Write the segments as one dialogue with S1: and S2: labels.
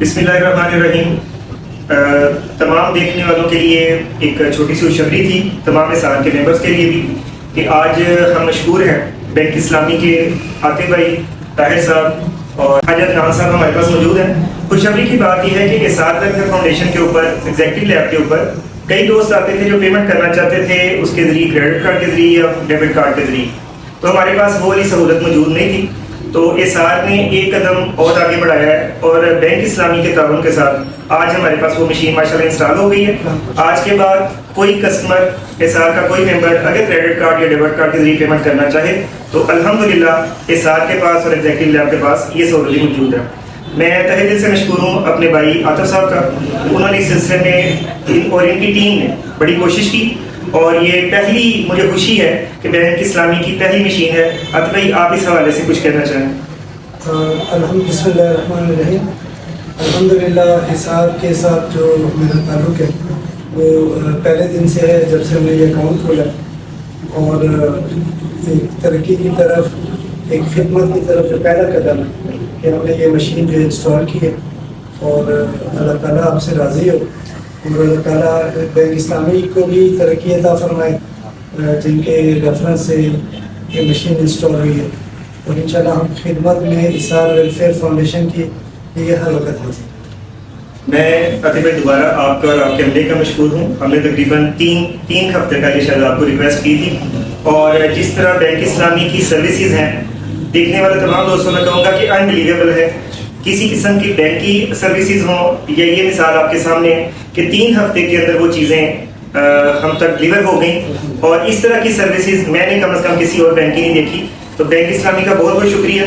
S1: बिस्मिल्लाहिर्रहमानिर्रहीम। तमाम देखने वालों के लिए एक छोटी सी खुशखबरी थी, तमाम इसार के मेंबर्स के लिए भी, कि आज हम मशहूर हैं बैंक इस्लामी के आतिफ भाई, ताहिर साहब और हाजत नाम साहब हमारे पास मौजूद हैं। खुशखबरी की बात यह है कि इसार वेलफेयर फाउंडेशन के ऊपर, एग्जीक्यूटिव लैब के ऊपर कई दोस्त आते थे जो पेमेंट करना चाहते थे उसके ज़रिए, क्रेडिट कार्ड के ज़रिए या डेबिट कार्ड के ज़रिए, तो हमारे पास वो वाली सहूलत मौजूद नहीं थी। तो इसार ने एक कदम और आगे बढ़ाया है और बैंक इस्लामी के ताउन के साथ आज हमारे पास वो मशीन माशाल्लाह इंस्टॉल हो गई है। आज के बाद कोई कस्टमर, इसार का कोई मेंबर अगर क्रेडिट कार्ड या डेबिट कार्ड के जरिए पेमेंट करना चाहे तो अल्हम्दुलिल्लाह इसार के पास और एग्जीक्यूटिव लैब के पास ये सहूलत मौजूद है। मैं तहे दिल से मशकूर हूँ अपने भाई आतिफ साहब का, उन्होंने इस सिलसिले में और इनकी टीम ने बड़ी कोशिश की और ये पहली मुझे खुशी है कि बैंक इस्लामी की पहली मशीन है। आतिफ भाई, आप इस हवाले से कुछ कहना चाहें?
S2: बिस्मिल्लाहिर्रहमानिर्रहीम। अल्हम्दुलिल्लाह इसार के साथ जो मेरा ताल्लुक़ है वो पहले दिन से है, जब से हमने ये अकाउंट खोला, और एक तरक्की की तरफ, एक खिदमत की तरफ जो पहला कदम है कि हमने ये मशीन जो इंस्टॉल की है, और अल्लाह ताला आपसे राज़ी हो और अल्लाह ताला बैंक इस्लामी को भी तरक्की अता फरमाए जिनके रेफरेंस से ये मशीन इंस्टॉल हुई है, और इंशाल्लाह हम खिदमत में इसार वेलफेयर फाउंडेशन की ये हर वक्त हाजिर।
S1: मैं आतिफ भाई दोबारा आपका और आपके अमले का मशहूर हूँ। हमने तकरीबन तीन हफ्ते पहले शायद आपको रिक्वेस्ट की थी, और जिस तरह बैंक इस्लामी की सर्विसेज हैं, देखने वाले तमाम दोस्तों में कहूँगा कि अनबिलीवेबल है। किसी किस्म की बैंक की सर्विसेज हों या ये मिसाल आपके सामने कि 3 हफ्ते के अंदर वो चीज़ें हम तक डिलीवर हो गई, और इस तरह की सर्विसेज मैंने कम से कम किसी और बैंक की नहीं देखी। तो बैंक इस्लामी का बहुत बहुत शुक्रिया,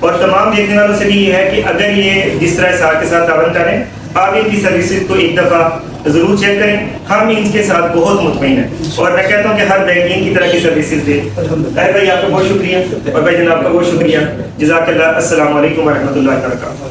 S1: और तमाम देखने वालों से भी ये है कि अगर ये जिस तरह इसार के साथ तावन करें, आप इनकी सर्विसेज को एक दफ़ा ज़रूर चेक करें। हम इनके साथ बहुत मुतमईन हैं और मैं कहता हूँ कि हर बैंक इनकी तरह की सर्विसेज दे। भाई आपका बहुत शुक्रिया, और भाई जनाब का बहुत शुक्रिया। जज़ाकल्लाह। अस्सलामु अलैकुम व रहमतुल्लाहि व बरकातहू।